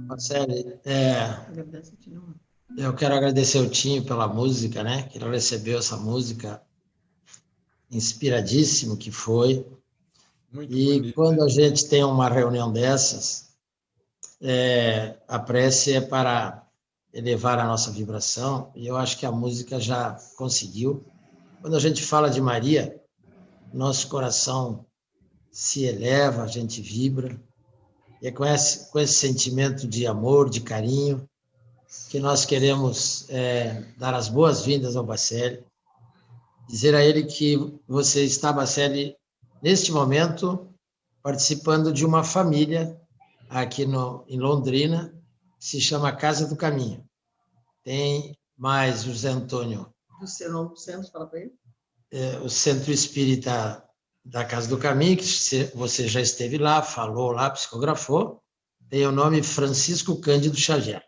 Marcele, eu quero agradecer o Tinho pela música, né? Que ele recebeu essa música inspiradíssimo que foi. Muito E bonita. quando a gente tem uma reunião dessas, a prece é para elevar a nossa vibração, e eu acho que a música já conseguiu. Quando a gente fala de Maria, nosso coração se eleva, a gente vibra, e é com esse sentimento de amor, de carinho, que nós queremos dar as boas-vindas ao Bacelli, dizer a ele que você está, Bacelli, neste momento, participando de uma família aqui em Londrina, que se chama Casa do Caminho. Tem mais o Zé Antônio. Do seu nome do centro, fala para ele. O Centro Espírita da Casa do Caminho, que você já esteve lá, falou lá, psicografou, tem o nome Francisco Cândido Xavier.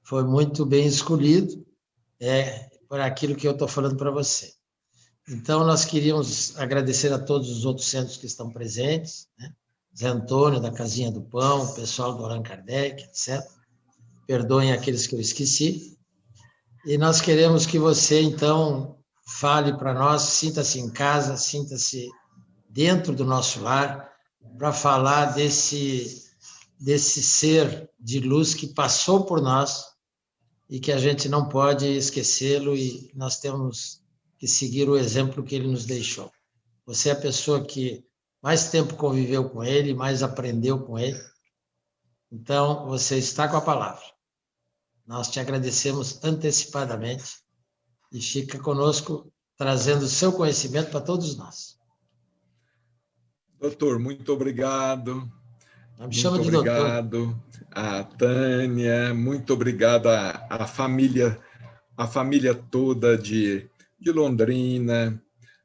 Foi muito bem escolhido, por aquilo que eu estou falando para você. Então, nós queríamos agradecer a todos os outros centros que estão presentes, né? Zé Antônio, da Casinha do Pão, o pessoal do Allan Kardec, etc. Perdoem aqueles que eu esqueci. E nós queremos que você, então, fale para nós, sinta-se em casa, sinta-se dentro do nosso lar, para falar desse ser de luz que passou por nós e que a gente não pode esquecê-lo, e nós temos que seguir o exemplo que ele nos deixou. Você é a pessoa que mais tempo conviveu com ele, mais aprendeu com ele. Então, você está com a palavra. Nós te agradecemos antecipadamente e fica conosco trazendo o seu conhecimento para todos nós. Doutor, muito obrigado. Me chama de doutor. A Tânia, muito obrigado à família toda de Londrina,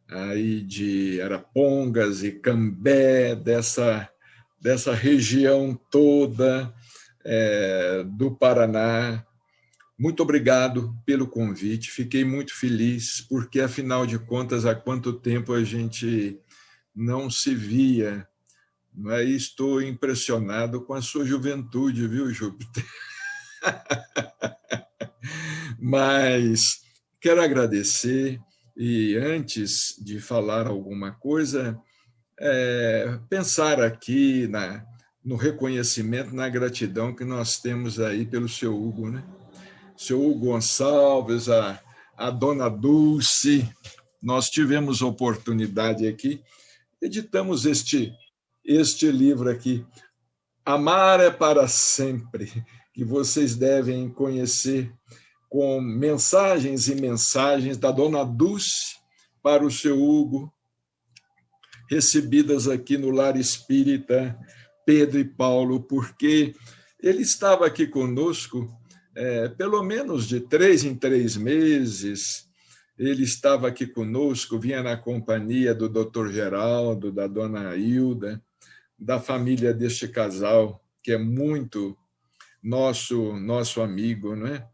aí de Arapongas e Cambé, dessa região toda do Paraná. Muito obrigado pelo convite, fiquei muito feliz, porque, afinal de contas, há quanto tempo a gente não se via, mas estou impressionado com a sua juventude, viu, Júpiter? Mas quero agradecer, e antes de falar alguma coisa, pensar aqui no reconhecimento, na gratidão que nós temos aí pelo seu Hugo, né? Seu Hugo Gonçalves, a dona Dulce. Nós tivemos oportunidade aqui, editamos este livro aqui, Amar é para Sempre, que vocês devem conhecer, com mensagens e mensagens da dona Dulce para o seu Hugo, recebidas aqui no Lar Espírita Pedro e Paulo, porque ele estava aqui conosco pelo menos de 3 em 3 meses. Ele estava aqui conosco, vinha na companhia do Dr. Geraldo, da dona Hilda, da família deste casal, que é muito nosso amigo, não é?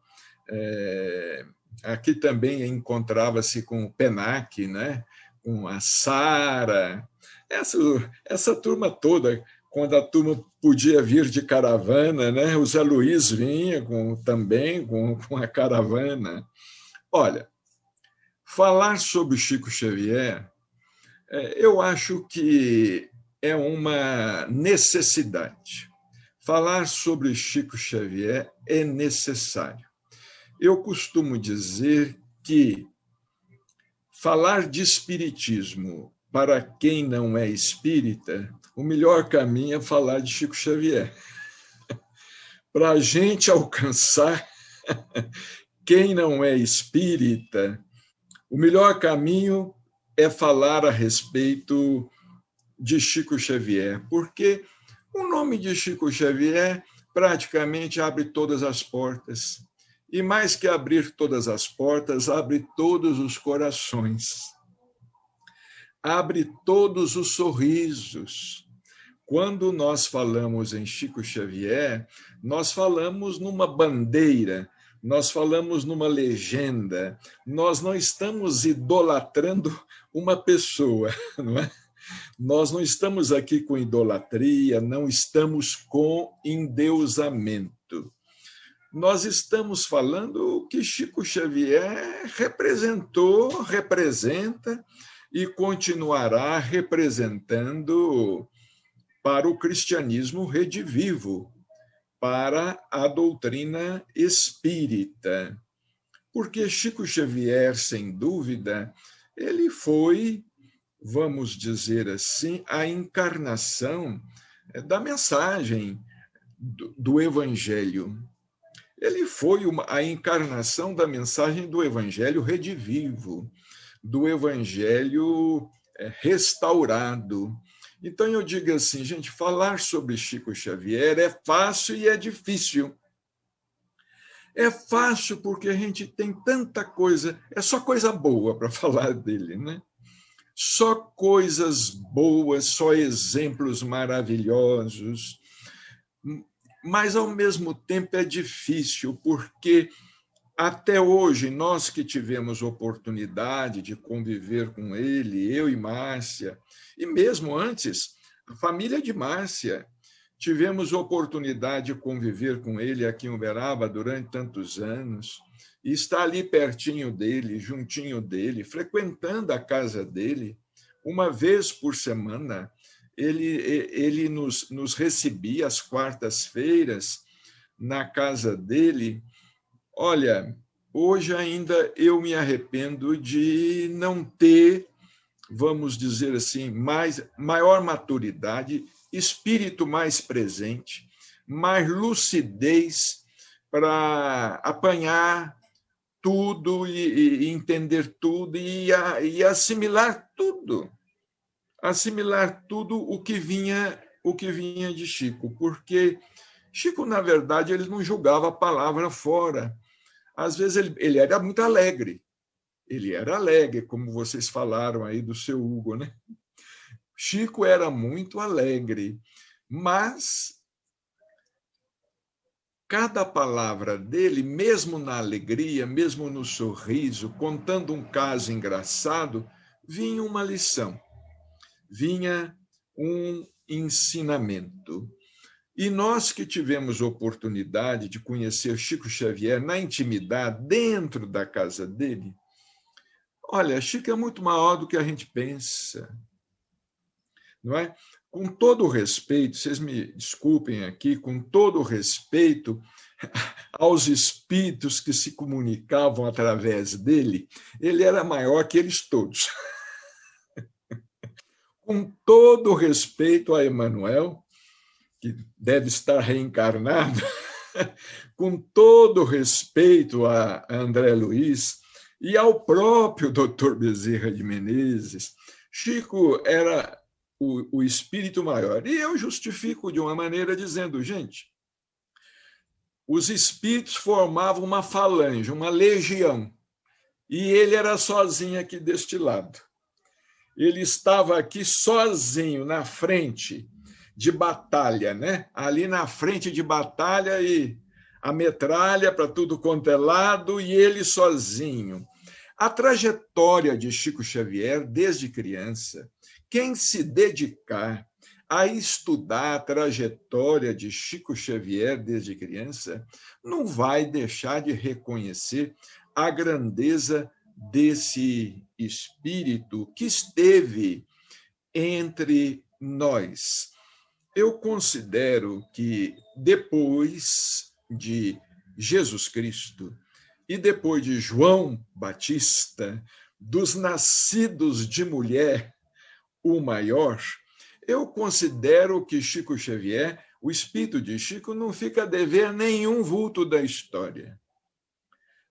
Aqui também encontrava-se com o Penac, né? Com a Sara, essa turma toda, quando a turma podia vir de caravana, né? O Zé Luiz vinha também com a caravana. Olha, falar sobre Chico Xavier, eu acho que é uma necessidade. Falar sobre Chico Xavier é necessário. Eu costumo dizer que falar de espiritismo para quem não é espírita, o melhor caminho é falar de Chico Xavier. Para a gente alcançar quem não é espírita, o melhor caminho é falar a respeito de Chico Xavier, porque o nome de Chico Xavier praticamente abre todas as portas. E mais que abrir todas as portas, abre todos os corações. Abre todos os sorrisos. Quando nós falamos em Chico Xavier, nós falamos numa bandeira, nós falamos numa legenda, nós não estamos idolatrando uma pessoa, não é? Nós não estamos aqui com idolatria, não estamos com endeusamento. Nós estamos falando o que Chico Xavier representou, representa e continuará representando para o cristianismo redivivo, para a doutrina espírita. Porque Chico Xavier, sem dúvida, ele foi, vamos dizer assim, a encarnação da mensagem do Evangelho. Ele foi a encarnação da mensagem do Evangelho redivivo, do Evangelho restaurado. Então, eu digo assim, gente, falar sobre Chico Xavier é fácil e é difícil. É fácil porque a gente tem tanta coisa, é só coisa boa para falar dele, né? Só coisas boas, só exemplos maravilhosos. Mas, ao mesmo tempo, é difícil, porque até hoje, nós que tivemos oportunidade de conviver com ele, eu e Márcia, e mesmo antes, a família de Márcia, tivemos oportunidade de conviver com ele aqui em Uberaba durante tantos anos, e estar ali pertinho dele, juntinho dele, frequentando a casa dele, uma vez por semana. Ele nos recebia às quartas-feiras na casa dele. Olha, hoje ainda eu me arrependo de não ter, vamos dizer assim, maior maturidade, espírito mais presente, mais lucidez para apanhar tudo e entender tudo e assimilar tudo. Assimilar tudo o que vinha de Chico, porque Chico, na verdade, ele não jogava a palavra fora. Às vezes ele era muito alegre. Ele era alegre, como vocês falaram aí do seu Hugo, né? Chico era muito alegre, mas cada palavra dele, mesmo na alegria, mesmo no sorriso, contando um caso engraçado, vinha uma lição, vinha um ensinamento. E nós que tivemos oportunidade de conhecer Chico Xavier na intimidade, dentro da casa dele, olha, Chico é muito maior do que a gente pensa, não é? Com todo o respeito, vocês me desculpem aqui, com todo o respeito aos espíritos que se comunicavam através dele, ele era maior que eles todos. Com todo o respeito a Emmanuel, que deve estar reencarnado, com todo respeito a André Luiz e ao próprio Dr. Bezerra de Menezes, Chico era o espírito maior. E eu justifico de uma maneira dizendo, gente, os espíritos formavam uma falange, uma legião, e ele era sozinho aqui deste lado. Ele estava aqui sozinho, na frente de batalha, né? Ali na frente de batalha e a metralha para tudo quanto é lado e ele sozinho. A trajetória de Chico Xavier, desde criança, quem se dedicar a estudar a trajetória de Chico Xavier desde criança, não vai deixar de reconhecer a grandeza desse espírito que esteve entre nós. Eu considero que depois de Jesus Cristo e depois de João Batista, dos nascidos de mulher, o maior, eu considero que Chico Xavier, o espírito de Chico, não fica a dever nenhum vulto da história.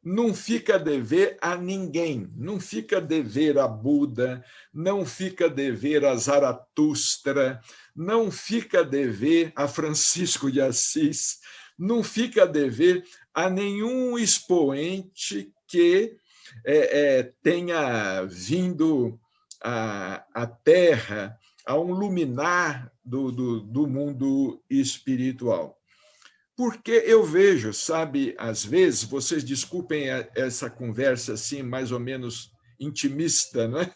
Não fica a dever a ninguém, não fica a dever a Buda, não fica a dever a Zaratustra, não fica a dever a Francisco de Assis, não fica a dever a nenhum expoente que tenha vindo à Terra, a um luminar do mundo espiritual. Porque eu vejo, sabe, às vezes, vocês desculpem essa conversa assim, mais ou menos intimista, não é?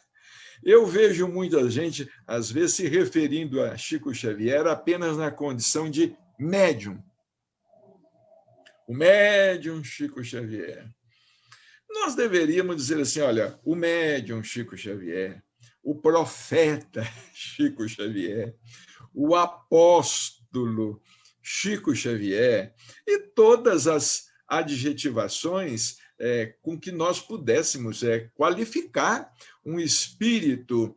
Eu vejo muita gente, às vezes, se referindo a Chico Xavier apenas na condição de médium. O médium Chico Xavier. Nós deveríamos dizer assim, olha, o médium Chico Xavier, o profeta Chico Xavier, o apóstolo Chico Xavier e todas as adjetivações com que nós pudéssemos qualificar um espírito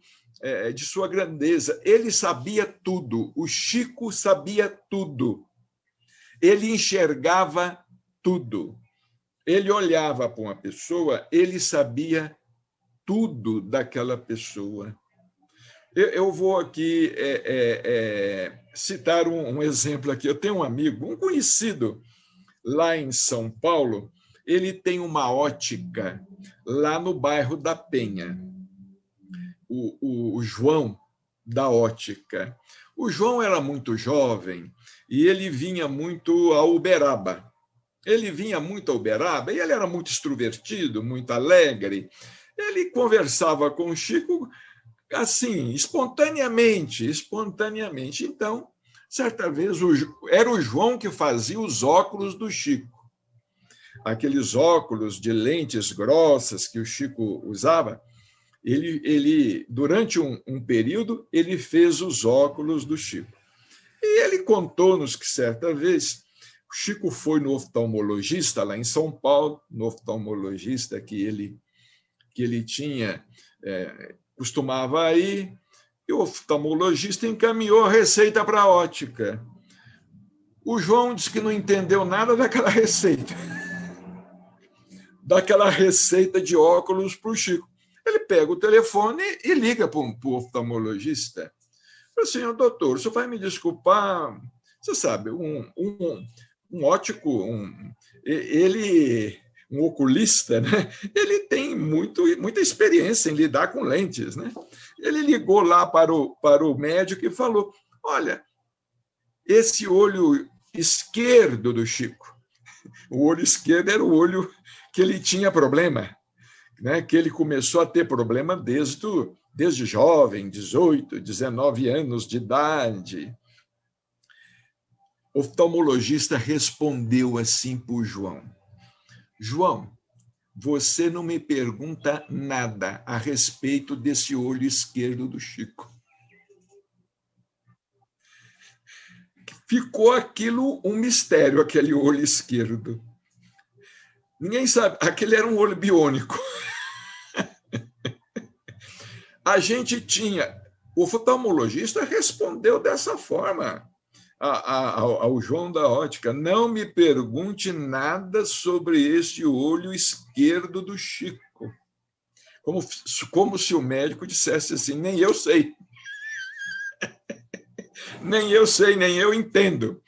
de sua grandeza. Ele sabia tudo, o Chico sabia tudo. Ele enxergava tudo. Ele olhava para uma pessoa, ele sabia tudo daquela pessoa. Eu vou aqui citar um exemplo aqui. Eu tenho um amigo, um conhecido, lá em São Paulo, ele tem uma ótica lá no bairro da Penha. O João da ótica. O João era muito jovem e ele vinha muito a Uberaba. Ele vinha muito a Uberaba e ele era muito extrovertido, muito alegre. Ele conversava com o Chico assim, espontaneamente. Então, certa vez, era o João que fazia os óculos do Chico. Aqueles óculos de lentes grossas que o Chico usava, ele durante um período, ele fez os óculos do Chico. E ele contou-nos que, certa vez, o Chico foi no oftalmologista lá em São Paulo, no oftalmologista que ele tinha, costumava ir, e o oftalmologista encaminhou a receita para a ótica. O João disse que não entendeu nada daquela receita de óculos para o Chico. Ele pega o telefone e liga para o oftalmologista. Fala assim, doutor, o senhor vai me desculpar, você sabe, um ótico, um oculista, né? Ele tem muita experiência em lidar com lentes, né? Ele ligou lá para o médico e falou, olha, esse olho esquerdo do Chico, o olho esquerdo era o olho que ele tinha problema, né? Que ele começou a ter problema desde jovem, 18, 19 anos de idade. O oftalmologista respondeu assim para o João, João, você não me pergunta nada a respeito desse olho esquerdo do Chico. Ficou aquilo um mistério, aquele olho esquerdo. Ninguém sabe, aquele era um olho biônico. A gente tinha... O oftalmologista respondeu dessa forma ao João da ótica, não me pergunte nada sobre este olho esquerdo do Chico. Como se o médico dissesse assim, nem eu sei. Nem eu sei, nem eu entendo.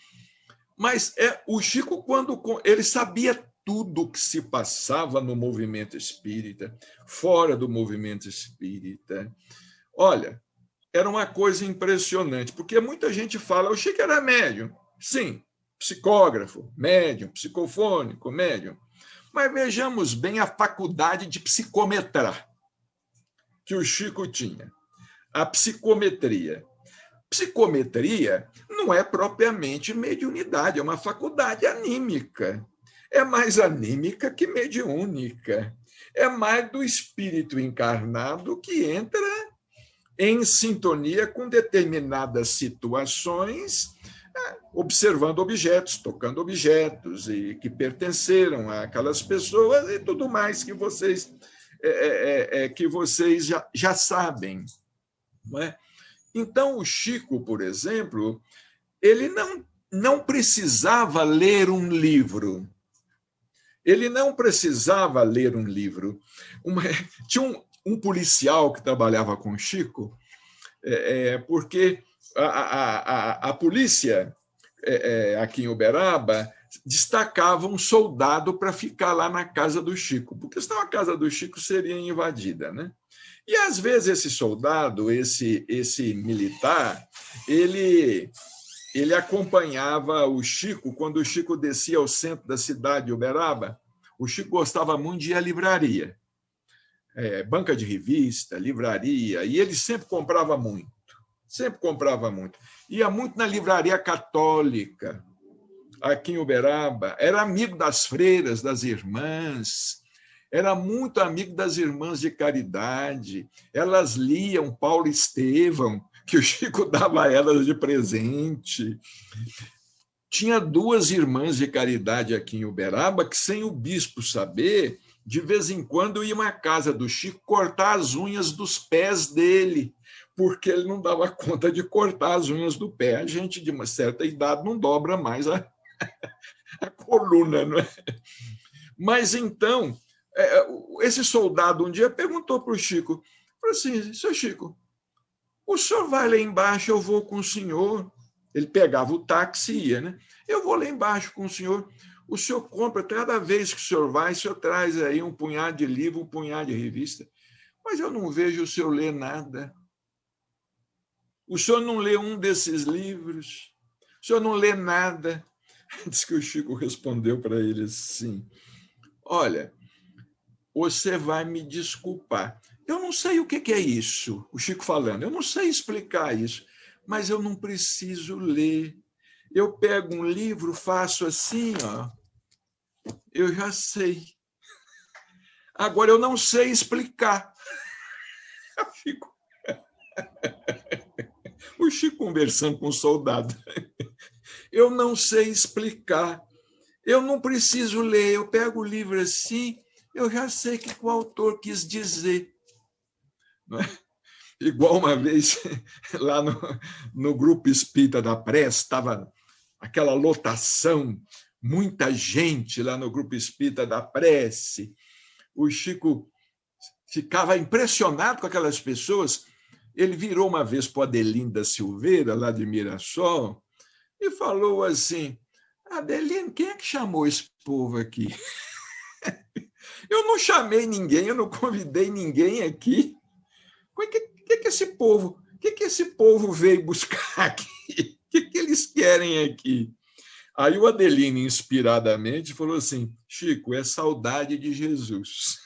Mas o Chico, quando ele sabia tudo o que se passava no movimento espírita, fora do movimento espírita. Olha, era uma coisa impressionante, porque muita gente fala, o Chico era médium. Sim, psicógrafo, médium, psicofônico, médium. Mas vejamos bem a faculdade de psicometrar que o Chico tinha. A psicometria. Psicometria não é propriamente mediunidade, é uma faculdade anímica. É mais anímica que mediúnica. É mais do espírito encarnado que entra em sintonia com determinadas situações, observando objetos, tocando objetos e que pertenceram àquelas pessoas e tudo mais que vocês já sabem. Não é? Então, o Chico, por exemplo, ele não precisava ler um livro. Ele não precisava ler um livro. Tinha um policial que trabalhava com o Chico, porque a polícia aqui em Uberaba destacava um soldado para ficar lá na casa do Chico, porque senão a casa do Chico seria invadida, né? E, às vezes, esse soldado, esse militar, ele acompanhava o Chico quando o Chico descia ao centro da cidade de Uberaba. O Chico gostava muito de ir à livraria. banca de revista, livraria, e ele sempre comprava muito. Sempre comprava muito. Ia muito na livraria católica, aqui em Uberaba. Era amigo das freiras, das irmãs. Era muito amigo das irmãs de caridade. Elas liam Paulo Estevão, que o Chico dava a elas de presente. Tinha 2 irmãs de caridade aqui em Uberaba que, sem o bispo saber, de vez em quando iam à casa do Chico cortar as unhas dos pés dele, porque ele não dava conta de cortar as unhas do pé. A gente, de uma certa idade, não dobra mais a coluna, não é? Mas, então, esse soldado um dia perguntou para o Chico, falou assim, seu Chico, o senhor vai lá embaixo, eu vou com o senhor. Ele pegava o táxi e ia, né? Eu vou lá embaixo com o senhor compra, cada vez que o senhor vai, o senhor traz aí um punhado de livro, um punhado de revista, mas eu não vejo o senhor ler nada. O senhor não lê um desses livros, o senhor não lê nada. Diz que o Chico respondeu para ele assim, olha, você vai me desculpar, eu não sei o que é isso, o Chico falando, eu não sei explicar isso, mas eu não preciso ler. Eu pego um livro, faço assim, ó, eu já sei. Agora, eu não sei explicar. O Chico conversando com o soldado. Eu não sei explicar. Eu não preciso ler. Eu pego o livro assim, eu já sei o que o autor quis dizer. Não é? Igual uma vez, lá no Grupo Espírita da Prece, estava aquela lotação, muita gente lá no Grupo Espírita da Prece. O Chico ficava impressionado com aquelas pessoas. Ele virou uma vez para o Adelinda Silveira, lá de Mirassol, e falou assim, Adelinda, quem é que chamou esse povo aqui? Eu não chamei ninguém, eu não convidei ninguém aqui. O que esse povo veio buscar aqui? O que eles querem aqui? Aí o Adelino, inspiradamente, falou assim, Chico, é saudade de Jesus.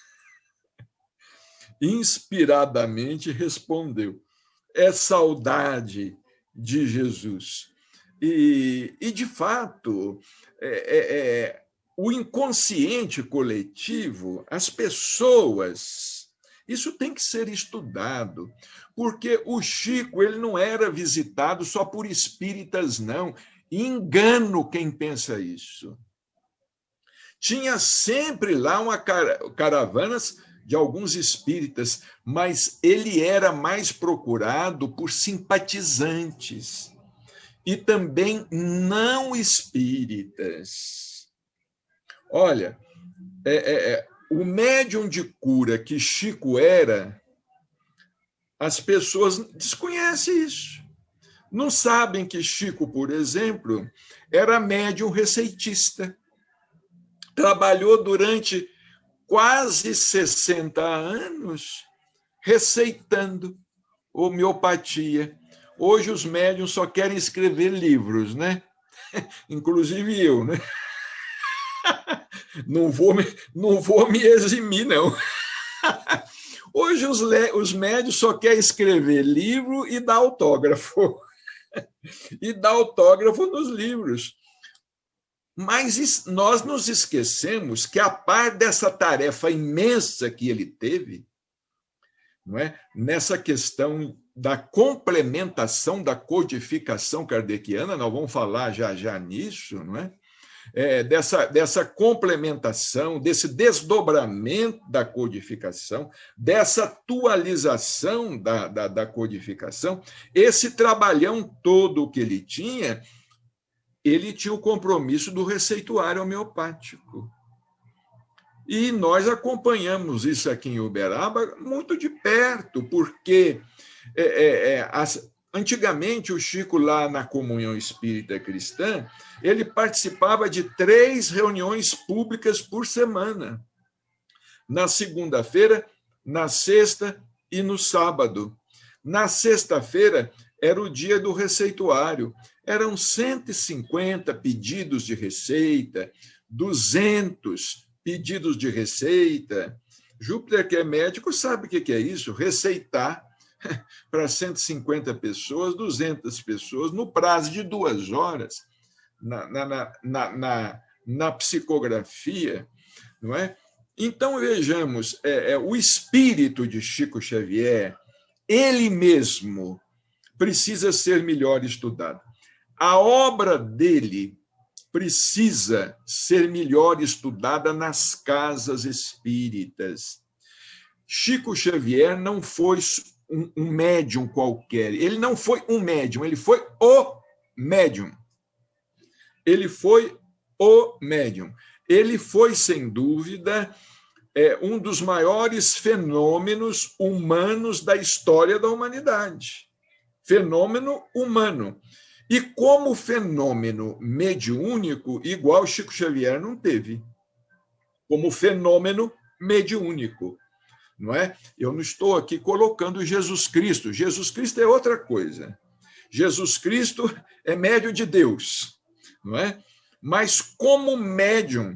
Inspiradamente respondeu, é saudade de Jesus. E de fato, o inconsciente coletivo, as pessoas, isso tem que ser estudado, porque o Chico ele não era visitado só por espíritas, não. Engano quem pensa isso. Tinha sempre lá caravanas de alguns espíritas, mas ele era mais procurado por simpatizantes e também não espíritas. Olha, o médium de cura que Chico era, as pessoas desconhecem isso. Não sabem que Chico, por exemplo, era médium receitista. Trabalhou durante quase 60 anos receitando homeopatia. Hoje os médiuns só querem escrever livros, né? Inclusive eu, né? Não vou me eximir, não. Hoje os médiuns só querem escrever livro e dar autógrafo. E dar autógrafo nos livros. Mas nós nos esquecemos que, a par dessa tarefa imensa que ele teve, não é? Nessa questão da complementação da codificação kardeciana, nós vamos falar já nisso, não é? Dessa complementação, desse desdobramento da codificação, dessa atualização da codificação, esse trabalhão todo que ele tinha o compromisso do receituário homeopático. E nós acompanhamos isso aqui em Uberaba muito de perto, porque antigamente o Chico, lá na Comunhão Espírita Cristã, ele participava de 3 reuniões públicas por semana. Na segunda-feira, na sexta e no sábado. Na sexta-feira era o dia do receituário. Eram 150 pedidos de receita, 200 pedidos de receita, Júpiter, que é médico, sabe o que é isso? Receitar para 150 pessoas, 200 pessoas, no prazo de 2 horas, na psicografia, não é? Então, vejamos, o espírito de Chico Xavier, ele mesmo precisa ser melhor estudado. A obra dele precisa ser melhor estudada nas casas espíritas. Chico Xavier não foi um médium qualquer. Ele não foi um médium, ele foi o médium. Ele foi o médium. Ele foi, sem dúvida, um dos maiores fenômenos humanos da história da humanidade. Fenômeno humano. E como fenômeno mediúnico, igual Chico Xavier não teve. Como fenômeno mediúnico. Não é? Eu não estou aqui colocando Jesus Cristo. Jesus Cristo é outra coisa. Jesus Cristo é médium de Deus. Não é? Mas como médium,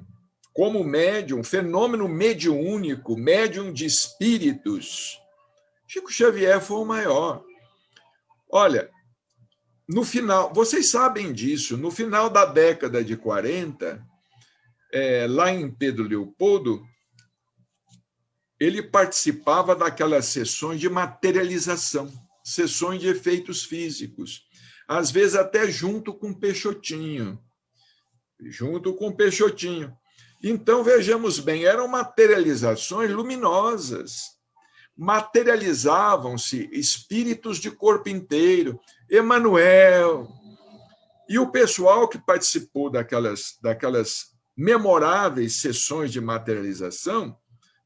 fenômeno mediúnico, médium de espíritos, Chico Xavier foi o maior. Olha, no final, vocês sabem disso, no final da década de 40, lá em Pedro Leopoldo, ele participava daquelas sessões de materialização, sessões de efeitos físicos, às vezes até junto com Peixotinho. Então, vejamos bem, eram materializações luminosas. Materializavam-se espíritos de corpo inteiro, Emmanuel. E o pessoal que participou daquelas memoráveis sessões de materialização,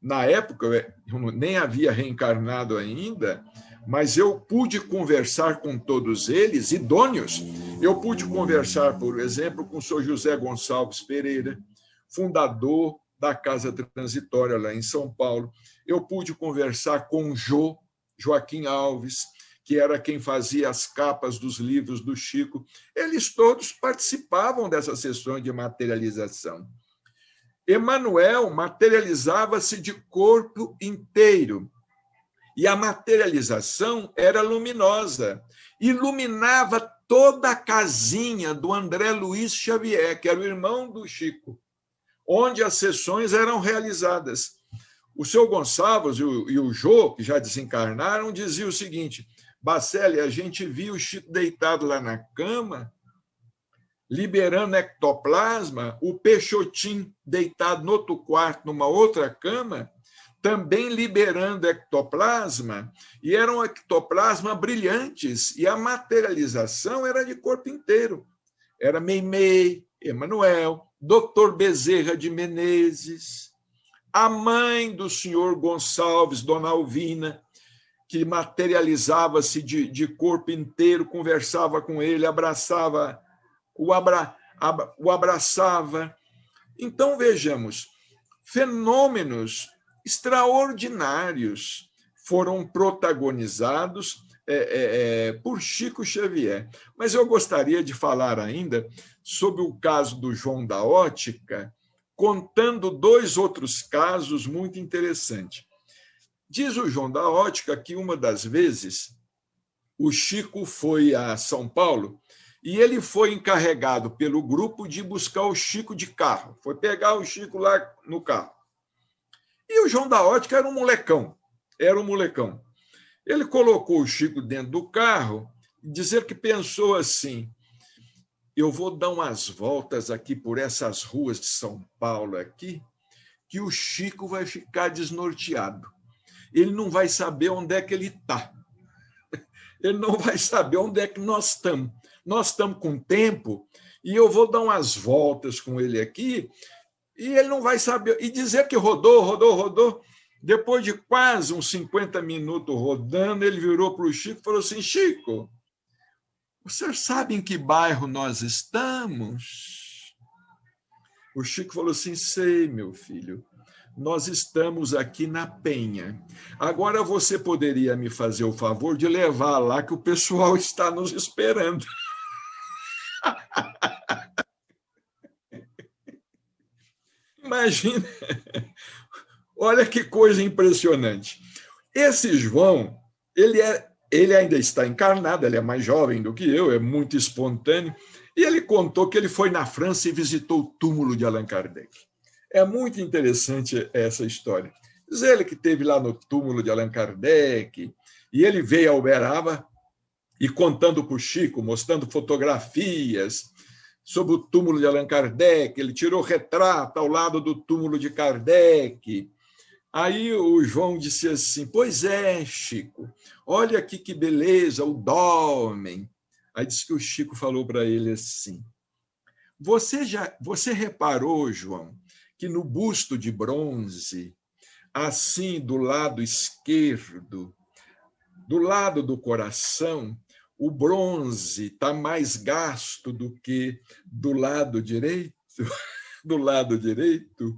na época, eu nem havia reencarnado ainda, mas eu pude conversar com todos eles, idôneos. Eu pude conversar, por exemplo, com o Sr. José Gonçalves Pereira, fundador da Casa Transitória lá em São Paulo. Eu pude conversar com Joaquim Alves, que era quem fazia as capas dos livros do Chico. Eles todos participavam dessas sessões de materialização. Emmanuel materializava-se de corpo inteiro. E a materialização era luminosa. Iluminava toda a casinha do André Luiz Xavier, que era o irmão do Chico, onde as sessões eram realizadas. O seu Gonçalves e o Jô, que já desencarnaram, diziam o seguinte: Bacelli, a gente viu o Chico deitado lá na cama, liberando ectoplasma, o Peixotim deitado no outro quarto, numa outra cama, também liberando ectoplasma, e eram ectoplasma brilhantes, e a materialização era de corpo inteiro. Era Meimei, Emmanuel, Dr. Bezerra de Menezes, a mãe do senhor Gonçalves, Dona Alvina, que materializava-se de corpo inteiro, conversava com ele, abraçava, o abraçava. Então, vejamos, fenômenos extraordinários foram protagonizados por Chico Xavier. Mas eu gostaria de falar ainda sobre o caso do João da Ótica, contando 2 outros casos muito interessantes. Diz o João da Ótica que uma das vezes o Chico foi a São Paulo e ele foi encarregado pelo grupo de buscar o Chico de carro. Foi pegar o Chico lá no carro. E o João da Ótica era um molecão. Ele colocou o Chico dentro do carro e dizer que pensou assim: eu vou dar umas voltas aqui por essas ruas de São Paulo aqui, que o Chico vai ficar desnorteado. Ele não vai saber onde é que ele está. Ele não vai saber onde é que nós estamos. Nós estamos com tempo e eu vou dar umas voltas com ele aqui e ele não vai saber. E dizer que rodou. Depois de quase uns 50 minutos rodando, ele virou para o Chico e falou assim: Chico, o senhor sabe em que bairro nós estamos? O Chico falou assim: sei, meu filho. Nós estamos aqui na Penha. Agora você poderia me fazer o favor de levar lá, que o pessoal está nos esperando. Imagina Olha que coisa impressionante. Esse João, ele ainda está encarnado, ele é mais jovem do que eu, é muito espontâneo, e ele contou que ele foi na França e visitou o túmulo de Allan Kardec. É muito interessante essa história. Diz ele que esteve lá no túmulo de Allan Kardec, e ele veio a Uberaba e contando para o Chico, mostrando fotografias sobre o túmulo de Allan Kardec, ele tirou retrato ao lado do túmulo de Kardec. Aí o João disse assim, pois é, Chico, olha aqui que beleza, o dólmen. Aí disse que o Chico falou para ele assim, você reparou, João, que no busto de bronze, assim do lado esquerdo, do lado do coração, o bronze está mais gasto do que do lado direito? Do lado direito?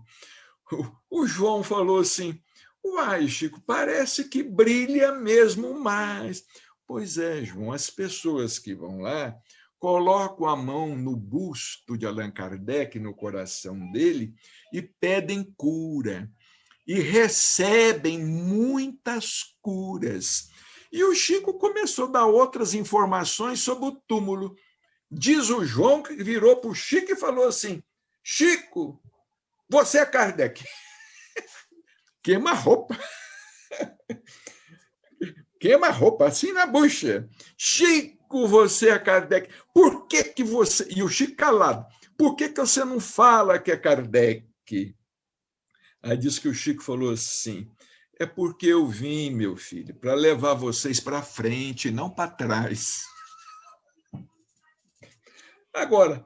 O João falou assim, uai, Chico, parece que brilha mesmo mais. Pois é, João, as pessoas que vão lá colocam a mão no busto de Allan Kardec, no coração dele, e pedem cura. E recebem muitas curas. E o Chico começou a dar outras informações sobre o túmulo. Diz o João que virou para o Chico e falou assim, Chico, você é Kardec. Queima a roupa. Queima a roupa, assim na bucha. Chico, você é Kardec. Por que você... E o Chico calado. Por que você não fala que é Kardec? Aí diz que o Chico falou assim, é porque eu vim, meu filho, para levar vocês para frente, não para trás. Agora,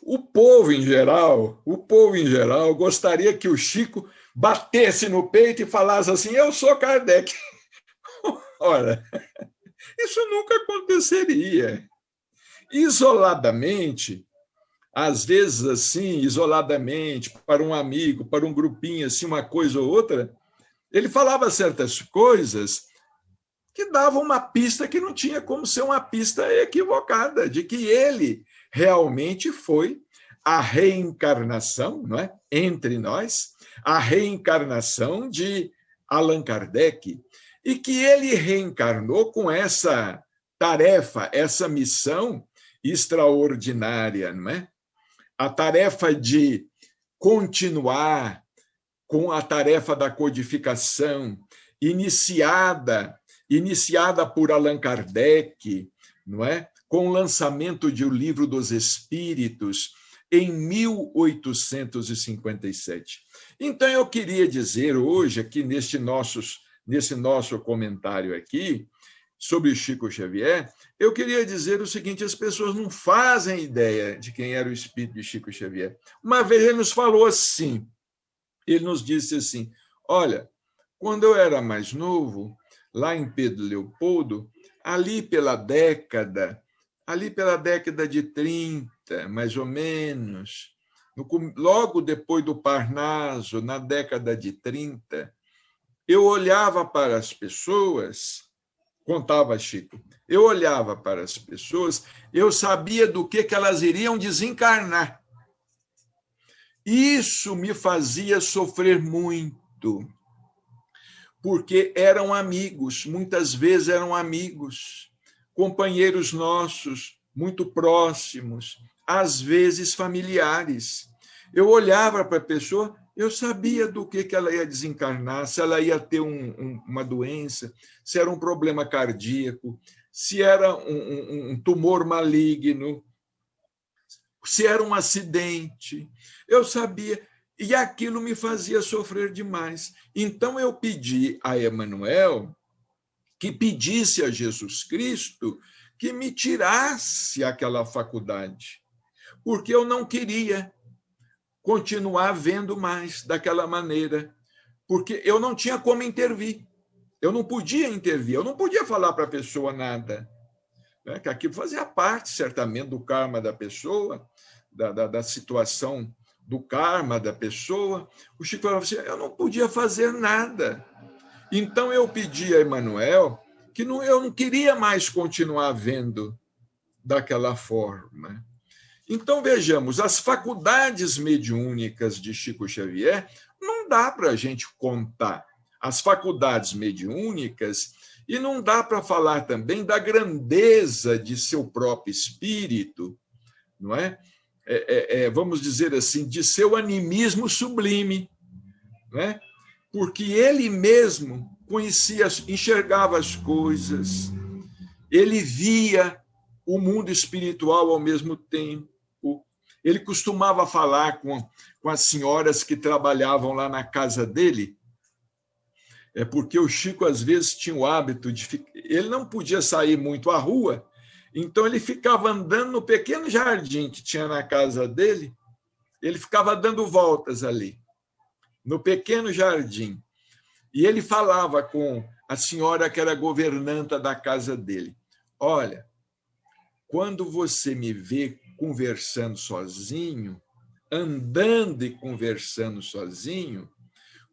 o povo em geral gostaria que o Chico batesse no peito e falasse assim, eu sou Kardec. Ora, isso nunca aconteceria. Isoladamente, às vezes assim, isoladamente, para um amigo, para um grupinho, assim, uma coisa ou outra, ele falava certas coisas que davam uma pista que não tinha como ser uma pista equivocada, de que ele realmente foi a reencarnação, não é? Entre nós, a reencarnação de Allan Kardec, e que ele reencarnou com essa tarefa, essa missão extraordinária, não é? A tarefa de continuar com a tarefa da codificação, iniciada por Allan Kardec, não é? Com o lançamento de O Livro dos Espíritos, em 1857. Então, eu queria dizer hoje, aqui nesse nosso comentário aqui, sobre Chico Xavier, eu queria dizer o seguinte, as pessoas não fazem ideia de quem era o espírito de Chico Xavier. Uma vez ele nos falou assim, ele nos disse assim, olha, quando eu era mais novo, lá em Pedro Leopoldo, ali pela década de 30, mais ou menos, logo depois do Parnaso, na década de 30, eu olhava para as pessoas, contava Chico, eu olhava para as pessoas, eu sabia do que elas iriam desencarnar. Isso me fazia sofrer muito, porque eram amigos, muitas vezes eram amigos, companheiros nossos, muito próximos, às vezes familiares. Eu olhava para a pessoa, eu sabia do que ela ia desencarnar, se ela ia ter uma doença, se era um problema cardíaco, se era um tumor maligno, se era um acidente. Eu sabia, e aquilo me fazia sofrer demais. Então eu pedi a Emmanuel que pedisse a Jesus Cristo que me tirasse aquela faculdade, porque eu não queria continuar vendo mais daquela maneira, porque eu não tinha como intervir, eu não podia intervir, eu não podia falar para a pessoa nada, né? Que aquilo fazia parte, certamente, do karma da pessoa, da situação do karma da pessoa. O Chico falava assim, eu não podia fazer nada. Então eu pedi a Emmanuel que eu não queria mais continuar vendo daquela forma. Então, vejamos, as faculdades mediúnicas de Chico Xavier não dá para a gente contar. As faculdades mediúnicas, e não dá para falar também da grandeza de seu próprio espírito, não é? Vamos dizer assim, de seu animismo sublime, não é? Porque ele mesmo conhecia, enxergava as coisas, ele via o mundo espiritual ao mesmo tempo. Ele costumava falar com as senhoras que trabalhavam lá na casa dele, porque o Chico, às vezes, tinha o hábito de... Ele não podia sair muito à rua, então ele ficava andando no pequeno jardim que tinha na casa dele, ele ficava dando voltas ali, no pequeno jardim. E ele falava com a senhora que era governanta da casa dele: olha, quando você me vê conversando sozinho, andando e conversando sozinho,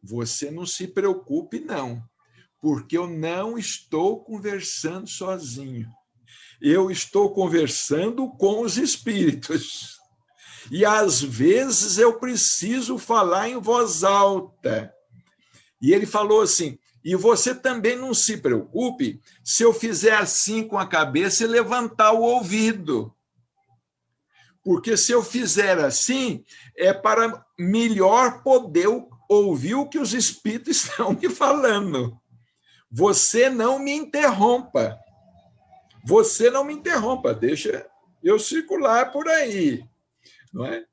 você não se preocupe, não, porque eu não estou conversando sozinho. Eu estou conversando com os espíritos. E, às vezes, eu preciso falar em voz alta. E ele falou assim: e você também não se preocupe se eu fizer assim com a cabeça e levantar o ouvido. Porque se eu fizer assim, é para melhor poder ouvir o que os espíritos estão me falando. Você não me interrompa. Você não me interrompa, deixa eu circular por aí. Não é?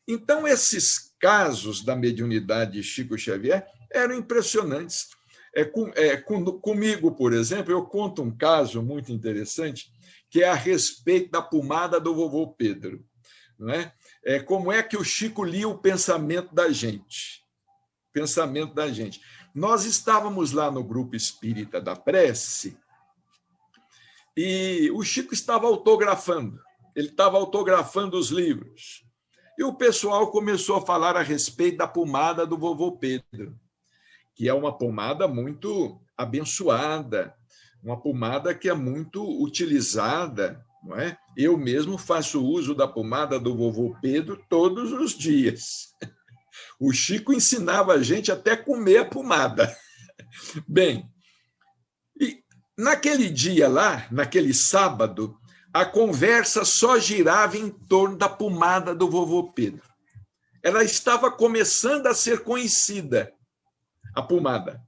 Então, esses casos da mediunidade de Chico Xavier eram impressionantes. Comigo, por exemplo, eu conto um caso muito interessante, que é a respeito da pomada do vovô Pedro. Não é? Como é que o Chico lia o pensamento da gente. Pensamento da gente. Nós estávamos lá no grupo espírita da prece e o Chico estava autografando. Ele estava autografando os livros. E o pessoal começou a falar a respeito da pomada do vovô Pedro, que é uma pomada muito abençoada, uma pomada que é muito utilizada, não é? Eu mesmo faço uso da pomada do vovô Pedro todos os dias. O Chico ensinava a gente até comer a pomada. Bem, e naquele dia lá, naquele sábado, a conversa só girava em torno da pomada do vovô Pedro. Ela estava começando a ser conhecida, a pomada.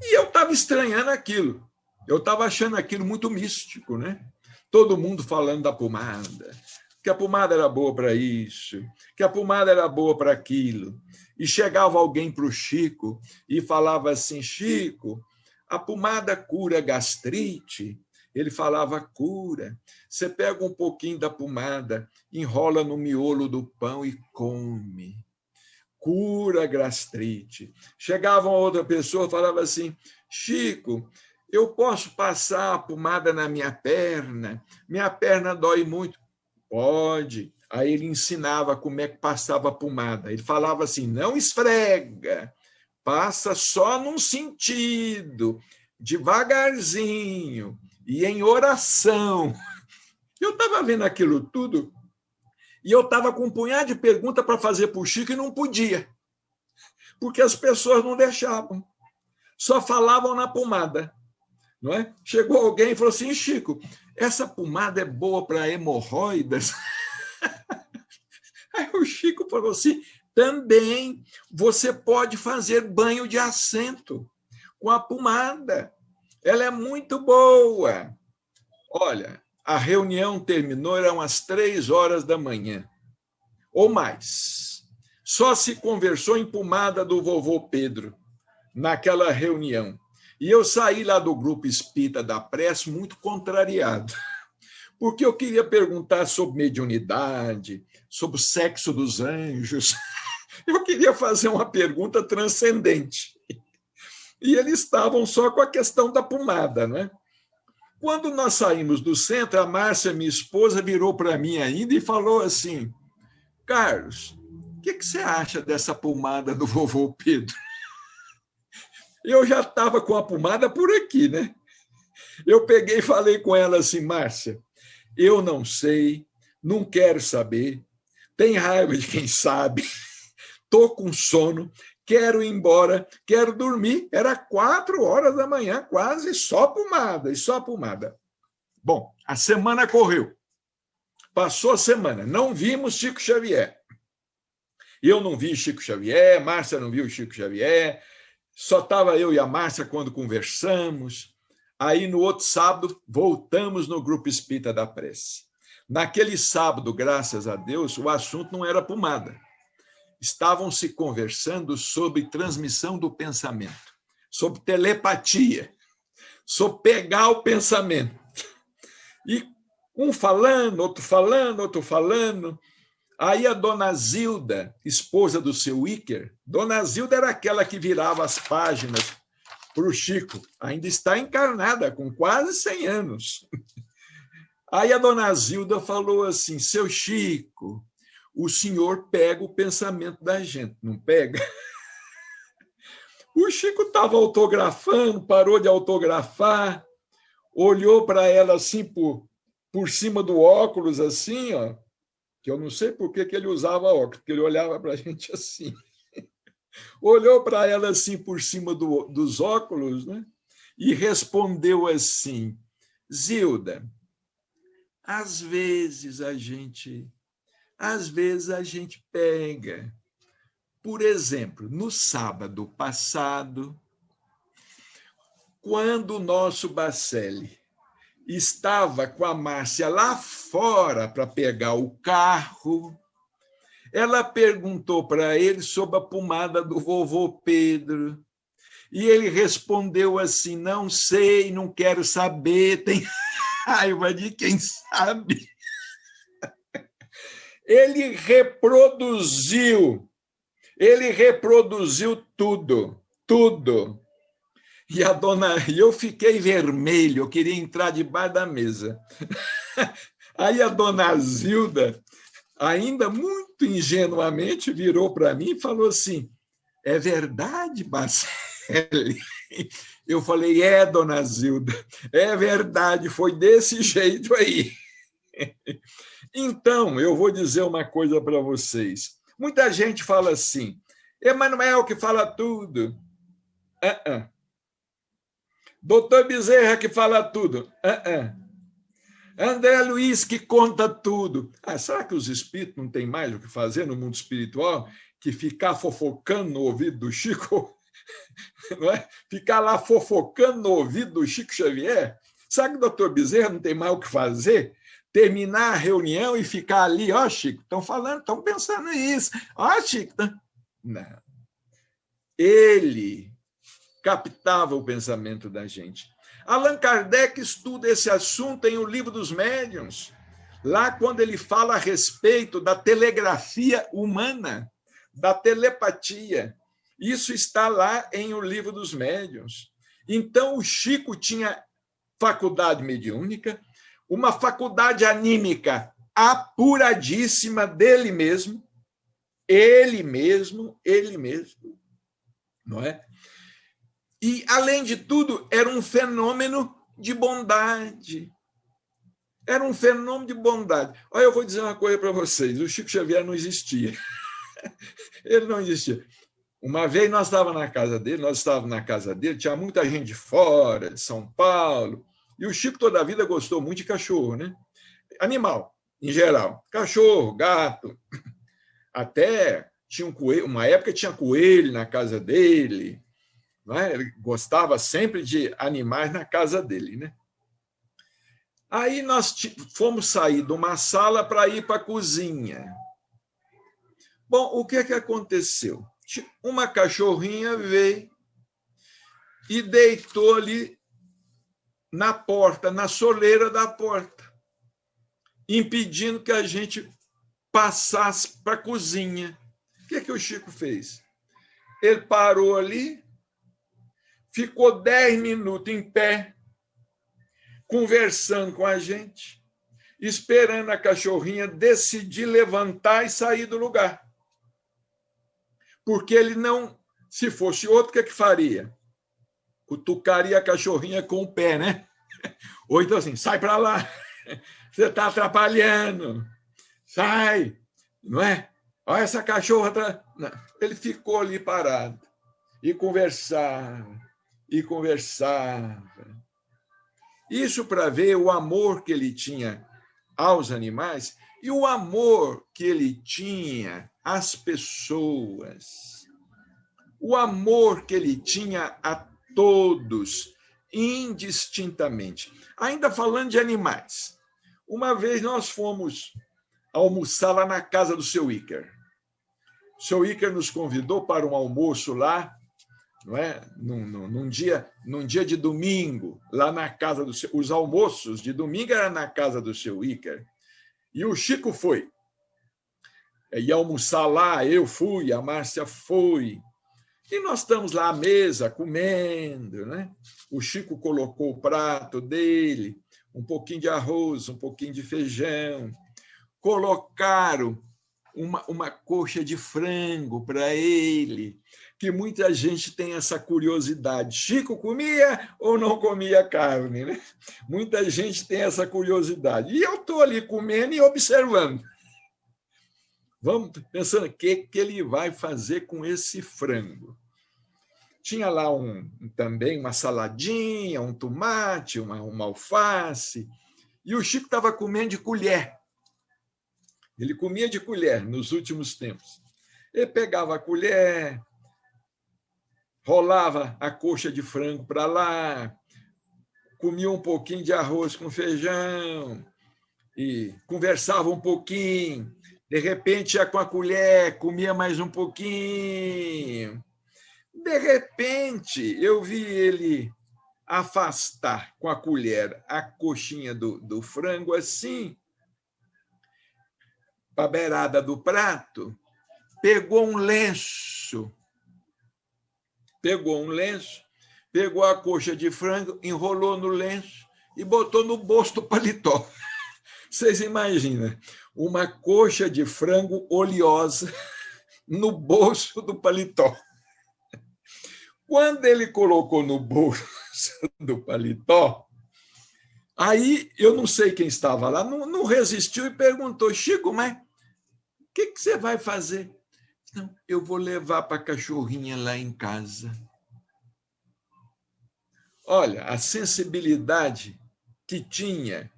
E eu estava estranhando aquilo. Eu estava achando aquilo muito místico, né? Todo mundo falando da pomada, que a pomada era boa para isso, que a pomada era boa para aquilo. E chegava alguém para o Chico e falava assim: Chico, a pomada cura gastrite? Ele falava: cura. Você pega um pouquinho da pomada, enrola no miolo do pão e come. Cura gastrite. Chegava uma outra pessoa e falava assim: Chico, eu posso passar a pomada na minha perna dói muito. Pode. Aí ele ensinava como é que passava a pomada. Ele falava assim: não esfrega, passa só num sentido, devagarzinho e em oração. Eu estava vendo aquilo tudo e eu estava com um punhado de perguntas para fazer para o Chico e não podia, porque as pessoas não deixavam, só falavam na pomada. Não é? Chegou alguém e falou assim: Chico, essa pomada é boa para hemorroidas? Aí o Chico falou assim: também você pode fazer banho de assento com a pomada. Ela é muito boa. Olha, a reunião terminou, eram as 3h da manhã, ou mais. Só se conversou em pomada do vovô Pedro naquela reunião. E eu saí lá do grupo espírita da prece muito contrariado, porque eu queria perguntar sobre mediunidade, sobre o sexo dos anjos. Eu queria fazer uma pergunta transcendente. E eles estavam só com a questão da pomada, né? Quando nós saímos do centro, a Márcia, minha esposa, virou para mim ainda e falou assim: Carlos, o que você acha dessa pomada do vovô Pedro? Eu já estava com a pomada por aqui, né? Eu peguei e falei com ela assim: Márcia, eu não sei, não quero saber, tem raiva de quem sabe, estou com sono, quero ir embora, quero dormir. Era 4 horas da manhã, quase, só pomada, e só pomada. Bom, a semana correu. Passou a semana, não vimos Chico Xavier. Eu não vi Chico Xavier, Márcia não viu Chico Xavier, só estava eu e a Márcia quando conversamos. Aí, no outro sábado, voltamos no Grupo Espírita da Prece. Naquele sábado, graças a Deus, o assunto não era pomada. Estavam se conversando sobre transmissão do pensamento, sobre telepatia, sobre pegar o pensamento. E um falando, outro falando, outro falando. Aí a dona Zilda, esposa do seu Íker, dona Zilda era aquela que virava as páginas para o Chico, ainda está encarnada, com quase 100 anos. Aí a dona Zilda falou assim, seu Chico, o senhor pega o pensamento da gente, não pega? O Chico estava autografando, parou de autografar, olhou para ela assim por cima do óculos, assim, ó, que eu não sei por que ele usava óculos, porque ele olhava para a gente assim. Olhou para ela assim por cima dos óculos, né? E respondeu assim, Zilda, às vezes a gente pega. Por exemplo, no sábado passado, quando o nosso Bacelli estava com a Márcia lá fora para pegar o carro, ela perguntou para ele sobre a pomada do vovô Pedro. E ele respondeu assim, não sei, não quero saber, tem raiva de quem sabe. Ele reproduziu tudo. E eu fiquei vermelho, eu queria entrar debaixo da mesa. Aí a dona Zilda, ainda muito ingenuamente, virou para mim e falou assim, é verdade, Bacelli? Eu falei, dona Zilda, é verdade, foi desse jeito aí. Então, eu vou dizer uma coisa para vocês. Muita gente fala assim, Emmanuel que fala tudo. Doutor Bezerra que fala tudo. André Luiz que conta tudo. Será que os espíritos não têm mais o que fazer no mundo espiritual que ficar fofocando no ouvido do Chico? Não é? Ficar lá fofocando no ouvido do Chico Xavier? Será que o doutor Bezerra não tem mais o que fazer? Terminar a reunião e ficar ali, ó, Chico, estão falando, estão pensando nisso. Ó, Chico. Não. Ele captava o pensamento da gente. Allan Kardec estuda esse assunto em O Livro dos Médiuns, lá quando ele fala a respeito da telegrafia humana, da telepatia. Isso está lá em O Livro dos Médiuns. Então, o Chico tinha faculdade mediúnica, uma faculdade anímica apuradíssima dele mesmo, ele mesmo, não é? E, além de tudo, era um fenômeno de bondade. Era um fenômeno de bondade. Olha, eu vou dizer uma coisa para vocês, o Chico Xavier não existia. Ele não existia. Uma vez nós estávamos na casa dele, tinha muita gente de fora, de São Paulo, e o Chico toda a vida gostou muito de cachorro, né? Animal, em geral. Cachorro, gato. Até tinha um coelho, uma época tinha coelho na casa dele. Não é? Ele gostava sempre de animais na casa dele, né? Aí nós fomos sair de uma sala para ir para a cozinha. Bom, o que aconteceu? Uma cachorrinha veio e deitou ali na porta, na soleira da porta, impedindo que a gente passasse para a cozinha. O que o Chico fez? Ele parou ali, ficou 10 minutos em pé, conversando com a gente, esperando a cachorrinha decidir levantar e sair do lugar. Porque ele não, se fosse outro, o que faria? Cutucaria a cachorrinha com o pé, né? Ou então assim, sai para lá, você está atrapalhando. sai, não é? Olha essa cachorra. Ele ficou ali parado e conversava, e conversava. Isso para ver o amor que ele tinha aos animais e o amor que ele tinha às pessoas. O amor que ele tinha a todos, indistintamente. Ainda falando de animais, uma vez nós fomos almoçar lá na casa do seu Iker. O seu Iker nos convidou para um almoço lá, não é? Num dia de domingo, lá na casa do seu... Os almoços de domingo eram na casa do seu Iker. E o Chico foi. Ia almoçar lá, eu fui, a Márcia foi. E nós estamos lá à mesa, comendo, né? O Chico colocou o prato dele, um pouquinho de arroz, um pouquinho de feijão. Colocaram uma coxa de frango para ele, que muita gente tem essa curiosidade. Chico comia ou não comia carne, né? Muita gente tem essa curiosidade. E eu estou ali comendo e observando. Vamos pensando o que ele vai fazer com esse frango. Tinha lá também uma saladinha, um tomate, uma alface, e o Chico estava comendo de colher. Ele comia de colher nos últimos tempos. Ele pegava a colher, rolava a coxa de frango para lá, comia um pouquinho de arroz com feijão e conversava um pouquinho. De repente, ia com a colher, comia mais um pouquinho. De repente, eu vi ele afastar com a colher a coxinha do frango assim, para a beirada do prato, pegou um lenço, pegou a coxa de frango, enrolou no lenço e botou no bolso do paletó. Vocês imaginam, uma coxa de frango oleosa no bolso do paletó. Quando ele colocou no bolso do paletó, aí eu não sei quem estava lá, não resistiu e perguntou: Chico, mas o que você vai fazer? Não, eu vou levar para a cachorrinha lá em casa. Olha, a sensibilidade que tinha,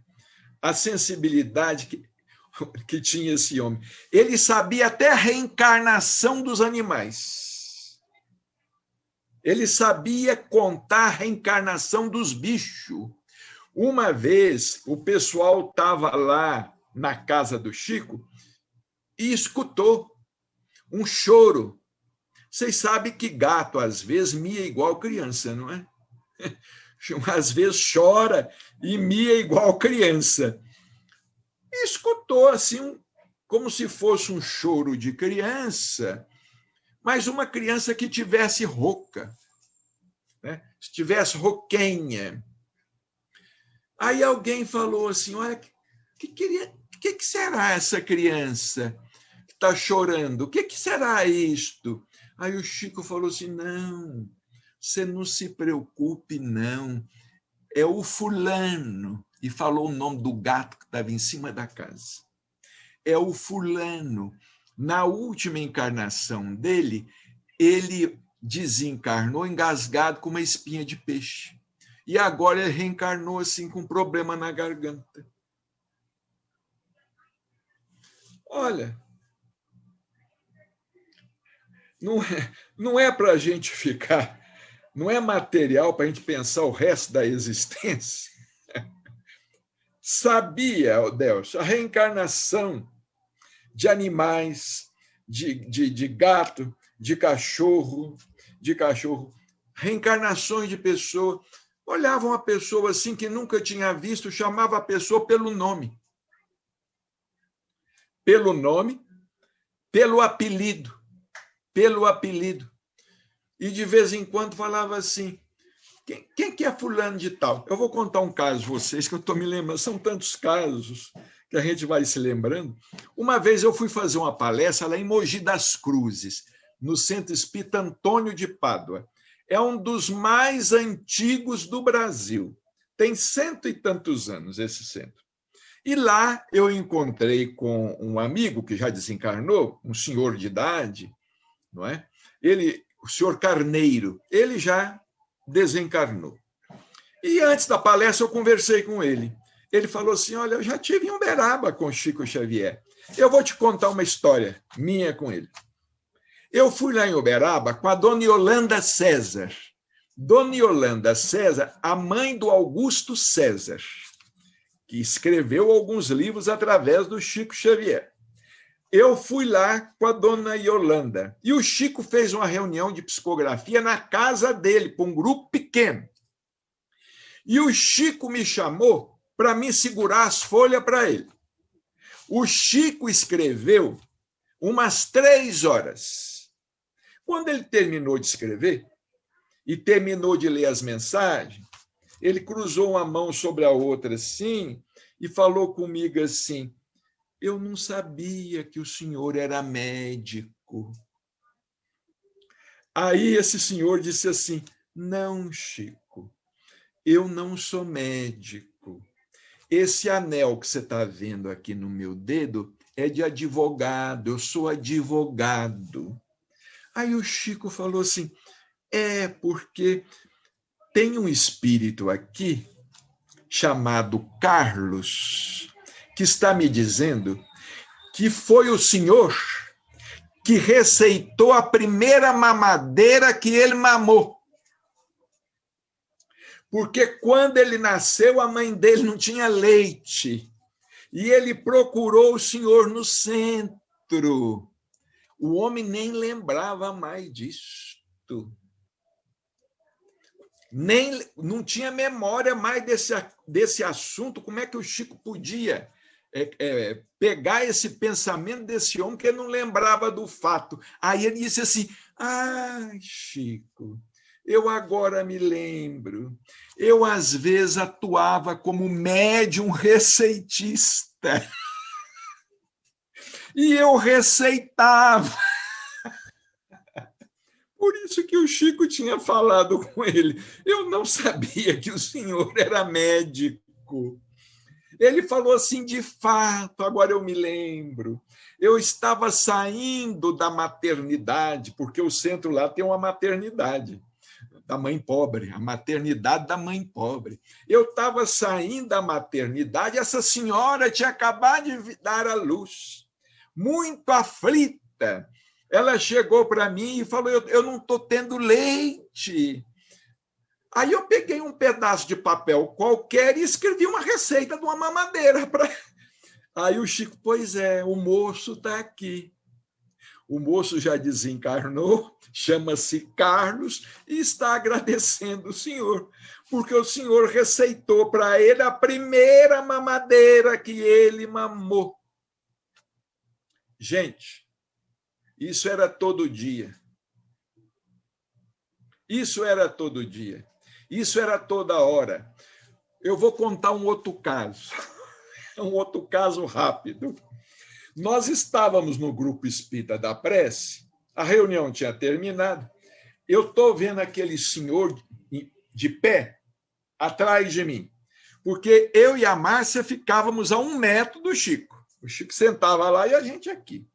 que tinha esse homem. Ele sabia até a reencarnação dos animais. Ele sabia contar a reencarnação dos bichos. Uma vez, o pessoal estava lá na casa do Chico e escutou um choro. Vocês sabem que gato, às vezes, mia igual criança, não é? Às vezes chora e mia igual criança. E escutou assim, como se fosse um choro de criança, mas uma criança que tivesse rouca, né? Estivesse rouquenha. Aí alguém falou assim: olha, que será essa criança que está chorando? O que será isto? Aí o Chico falou assim: não, você não se preocupe, não. É o fulano. E falou o nome do gato que estava em cima da casa. É o fulano. Na última encarnação dele, ele desencarnou engasgado com uma espinha de peixe. E agora ele reencarnou assim com um problema na garganta. Olha, não é para a gente ficar, não é material para a gente pensar o resto da existência. Sabia, Delcio, a reencarnação de animais, de gato, de cachorro, reencarnações de pessoas. Olhavam a pessoa assim que nunca tinha visto, chamava a pessoa pelo nome. Pelo nome, pelo apelido. E de vez em quando falava assim: quem que é fulano de tal? Eu vou contar um caso a vocês que eu estou me lembrando. São tantos casos que a gente vai se lembrando. Uma vez eu fui fazer uma palestra lá em Mogi das Cruzes, no Centro Espírita Antônio de Pádua. É um dos mais antigos do Brasil. Tem 100 e tantos anos esse centro. E lá eu encontrei com um amigo que já desencarnou, um senhor de idade, não é? Ele, o senhor Carneiro, ele já desencarnou. E antes da palestra eu conversei com ele. Ele falou assim, olha, eu já tive em Uberaba com Chico Xavier. Eu vou te contar uma história minha com ele. Eu fui lá em Uberaba com a dona Yolanda César. Dona Yolanda César, a mãe do Augusto César, que escreveu alguns livros através do Chico Xavier. Eu fui lá com a dona Yolanda. E o Chico fez uma reunião de psicografia na casa dele, para um grupo pequeno. E o Chico me chamou para me segurar as folhas para ele. O Chico escreveu umas 3 horas. Quando ele terminou de escrever e terminou de ler as mensagens, ele cruzou uma mão sobre a outra assim e falou comigo assim, eu não sabia que o senhor era médico. Aí esse senhor disse assim, não, Chico, eu não sou médico. Esse anel que você está vendo aqui no meu dedo é de advogado, eu sou advogado. Aí o Chico falou assim, porque tem um espírito aqui chamado Carlos, que está me dizendo que foi o senhor que receitou a primeira mamadeira que ele mamou. Porque quando ele nasceu, a mãe dele não tinha leite. E ele procurou o senhor no centro. O homem nem lembrava mais disto. Não tinha memória mais desse assunto. Como é que o Chico podia pegar esse pensamento desse homem que ele não lembrava do fato? Aí ele disse assim, Chico, eu agora me lembro. Eu, às vezes, atuava como médium receitista. E eu receitava. Por isso que o Chico tinha falado com ele. Eu não sabia que o senhor era médico. Ele falou assim, de fato, agora eu me lembro. Eu estava saindo da maternidade, porque o centro lá tem uma maternidade da mãe pobre, a maternidade da mãe pobre. Eu estava saindo da maternidade, essa senhora tinha acabado de dar à luz, muito aflita. Ela chegou para mim e falou, eu não estou tendo leite. Aí eu peguei um pedaço de papel qualquer e escrevi uma receita de uma mamadeira. Aí o Chico, pois é, o moço está aqui. O moço já desencarnou, chama-se Carlos e está agradecendo o senhor, porque o senhor receitou para ele a primeira mamadeira que ele mamou. Gente, isso era todo dia. Isso era todo dia. Isso era toda hora. Eu vou contar um outro caso. Um outro caso rápido. Nós estávamos no grupo espírita da prece, a reunião tinha terminado, eu estou vendo aquele senhor de pé atrás de mim, porque eu e a Márcia ficávamos a 1 metro do Chico. O Chico sentava lá e a gente aqui,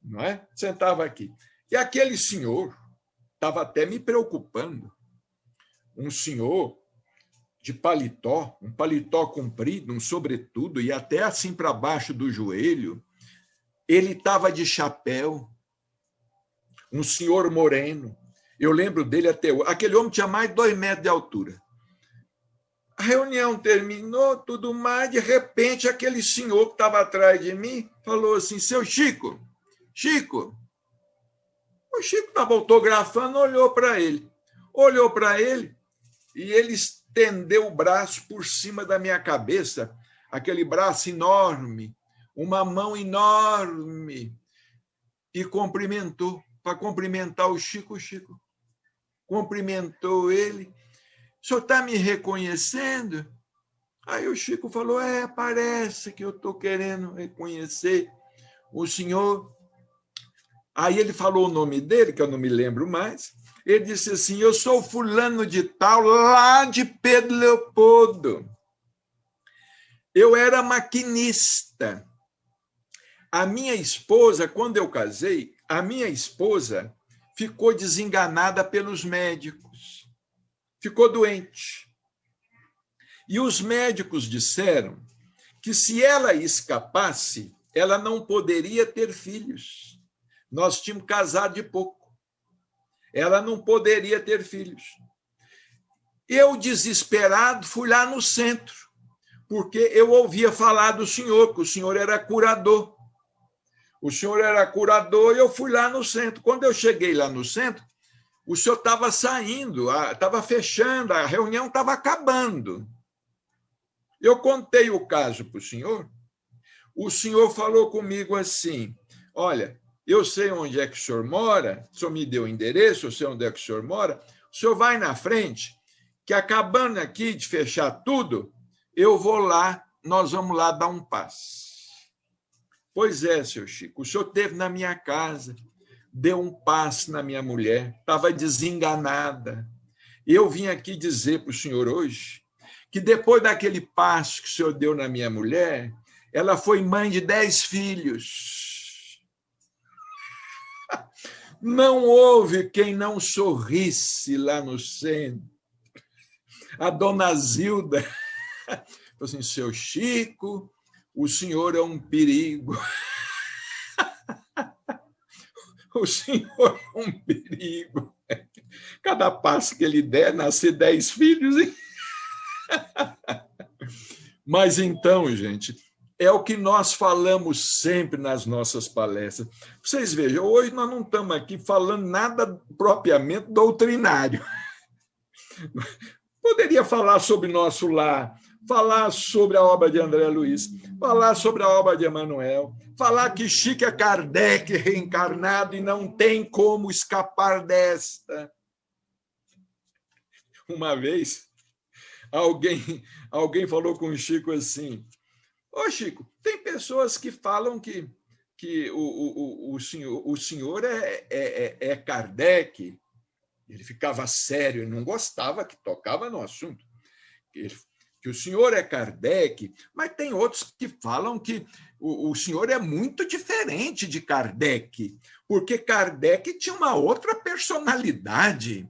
não é? Sentava aqui. E aquele senhor estava até me preocupando, um senhor de paletó, um paletó comprido, um sobretudo, e até assim para baixo do joelho. Ele estava de chapéu, um senhor moreno. Eu lembro dele até hoje. Aquele homem tinha mais de 2 metros de altura. A reunião terminou, tudo mais, de repente, aquele senhor que estava atrás de mim falou assim, seu Chico, Chico. O Chico estava autografando, olhou para ele. Olhou para ele e ele estendeu o braço por cima da minha cabeça, aquele braço enorme, uma mão enorme, e cumprimentou, para cumprimentar o Chico. Cumprimentou ele. O senhor está me reconhecendo? Aí o Chico falou, parece que eu estou querendo reconhecer o senhor. Aí ele falou o nome dele, que eu não me lembro mais. Ele disse assim, eu sou fulano de tal, lá de Pedro Leopoldo. Eu era maquinista. A minha esposa, quando eu casei, a minha esposa ficou desenganada pelos médicos, ficou doente. E os médicos disseram que se ela escapasse, ela não poderia ter filhos. Nós tínhamos casado de pouco. Ela não poderia ter filhos. Eu, desesperado, fui lá no centro, porque eu ouvia falar do senhor, que o senhor era curador. O senhor era curador e eu fui lá no centro. Quando eu cheguei lá no centro, o senhor estava saindo, estava fechando, a reunião estava acabando. Eu contei o caso para o senhor falou comigo assim, olha, eu sei onde é que o senhor mora, o senhor me deu o endereço, eu sei onde é que o senhor mora, o senhor vai na frente, que acabando aqui de fechar tudo, eu vou lá, nós vamos lá dar um passe. Pois é, seu Chico, o senhor esteve na minha casa, deu um passe na minha mulher, estava desenganada. Eu vim aqui dizer para o senhor hoje que depois daquele passe que o senhor deu na minha mulher, ela foi mãe de 10 filhos. Não houve quem não sorrisse lá no centro. A dona Zilda falou assim, seu Chico, o senhor é um perigo. O senhor é um perigo. Cada passo que ele der, nascer 10 filhos. Hein? Mas então, gente, é o que nós falamos sempre nas nossas palestras. Vocês vejam, hoje nós não estamos aqui falando nada propriamente doutrinário. Poderia falar sobre nosso lar, falar sobre a obra de André Luiz, falar sobre a obra de Emmanuel, falar que Chico é Kardec reencarnado e não tem como escapar desta. Uma vez, alguém falou com o Chico assim, ô Chico, tem pessoas que falam que o senhor é Kardec. Ele ficava sério, ele não gostava que tocava no assunto. Que o senhor é Kardec, mas tem outros que falam que o senhor é muito diferente de Kardec, porque Kardec tinha uma outra personalidade.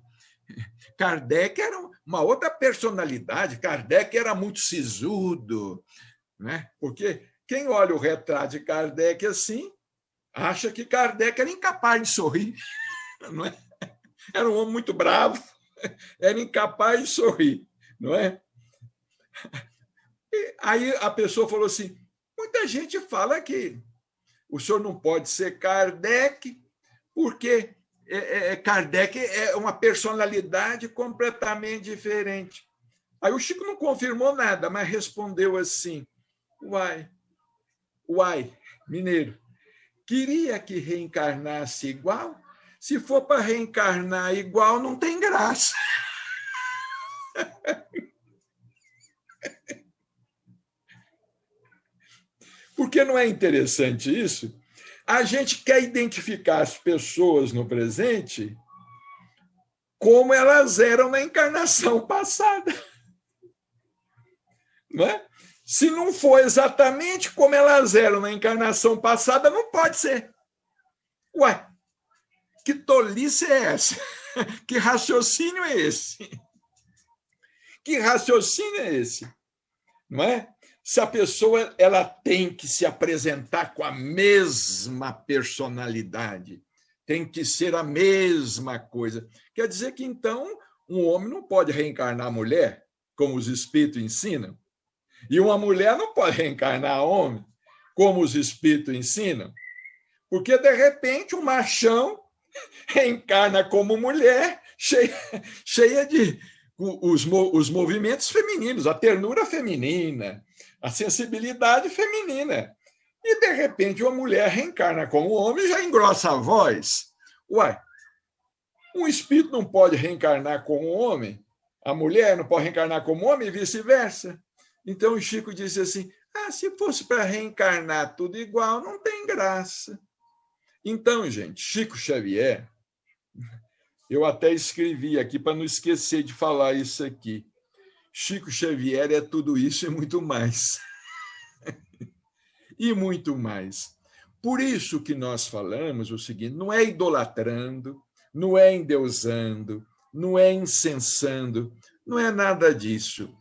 Kardec era uma outra personalidade, Kardec era muito sisudo, né? Porque quem olha o retrato de Kardec assim, acha que Kardec era incapaz de sorrir, não é? Era um homem muito bravo, era incapaz de sorrir, não é? E aí a pessoa falou assim, muita gente fala que o senhor não pode ser Kardec, porque Kardec é uma personalidade completamente diferente. Aí o Chico não confirmou nada, mas respondeu assim, uai, mineiro, queria que reencarnasse igual? Se for para reencarnar igual, não tem graça. Porque não é interessante isso? A gente quer identificar as pessoas no presente como elas eram na encarnação passada. Não é? Se não for exatamente como elas eram na encarnação passada, não pode ser. Ué, que tolice é essa? Que raciocínio é esse? Que raciocínio é esse? Não é? Se a pessoa ela tem que se apresentar com a mesma personalidade, tem que ser a mesma coisa. Quer dizer que, então, um homem não pode reencarnar mulher, como os espíritos ensinam, e uma mulher não pode reencarnar homem, como os espíritos ensinam, porque, de repente, um machão reencarna como mulher, cheia de os movimentos femininos, a ternura feminina, a sensibilidade feminina. E, de repente, uma mulher reencarna como homem e já engrossa a voz. Uai, um espírito não pode reencarnar como homem, a mulher não pode reencarnar como homem e vice-versa. Então, o Chico disse assim, se fosse para reencarnar tudo igual, não tem graça. Então, gente, Chico Xavier, eu até escrevi aqui para não esquecer de falar isso aqui. Chico Xavier é tudo isso e muito mais. e muito mais. Por isso que nós falamos o seguinte, não é idolatrando, não é endeusando, não é incensando, não é nada disso.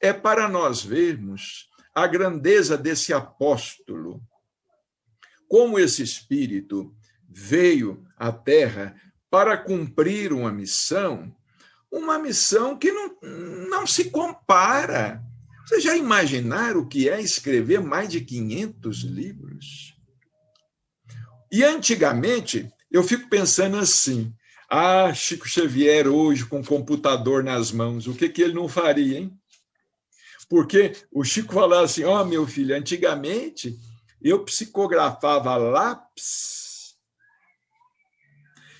É para nós vermos a grandeza desse apóstolo, como esse espírito veio à Terra para cumprir uma missão que não se compara. Vocês já imaginaram o que é escrever mais de 500 livros? E antigamente, eu fico pensando assim, Chico Xavier hoje com o computador nas mãos, o que ele não faria, hein? Porque o Chico falava assim, meu filho, antigamente eu psicografava lápis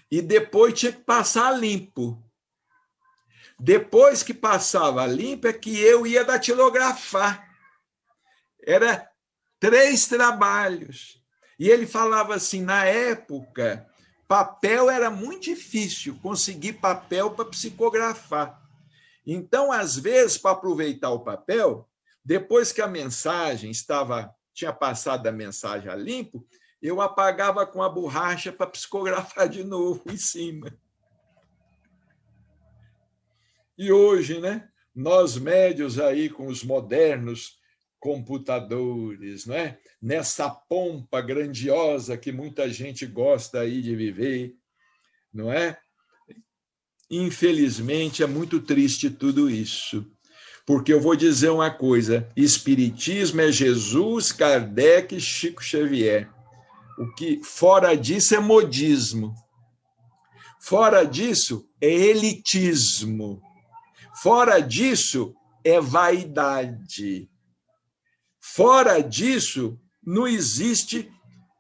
e depois tinha que passar limpo. Depois que passava limpo é que eu ia datilografar. Era 3 trabalhos. E ele falava assim, na época, papel era muito difícil, conseguir papel para psicografar. Então, às vezes, para aproveitar o papel, depois que a mensagem tinha passado a mensagem a limpo, eu apagava com a borracha para psicografar de novo em cima. E hoje, né, nós médios aí com os modernos computadores, né, nessa pompa grandiosa que muita gente gosta aí de viver, não é? Infelizmente, é muito triste tudo isso. Porque eu vou dizer uma coisa, espiritismo é Jesus, Kardec e Chico Xavier. O que fora disso é modismo. Fora disso é elitismo. Fora disso é vaidade. Fora disso não existe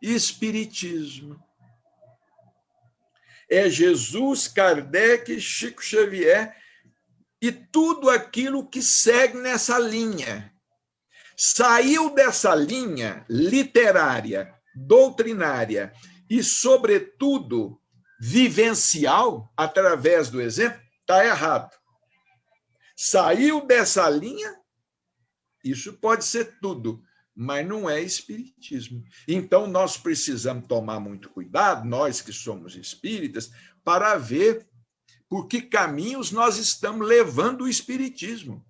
espiritismo. É Jesus, Kardec, Chico Xavier e tudo aquilo que segue nessa linha. Saiu dessa linha literária, doutrinária e, sobretudo, vivencial, através do exemplo, está errado. Saiu dessa linha, isso pode ser tudo, mas não é espiritismo. Então, nós precisamos tomar muito cuidado, nós que somos espíritas, para ver por que caminhos nós estamos levando o espiritismo.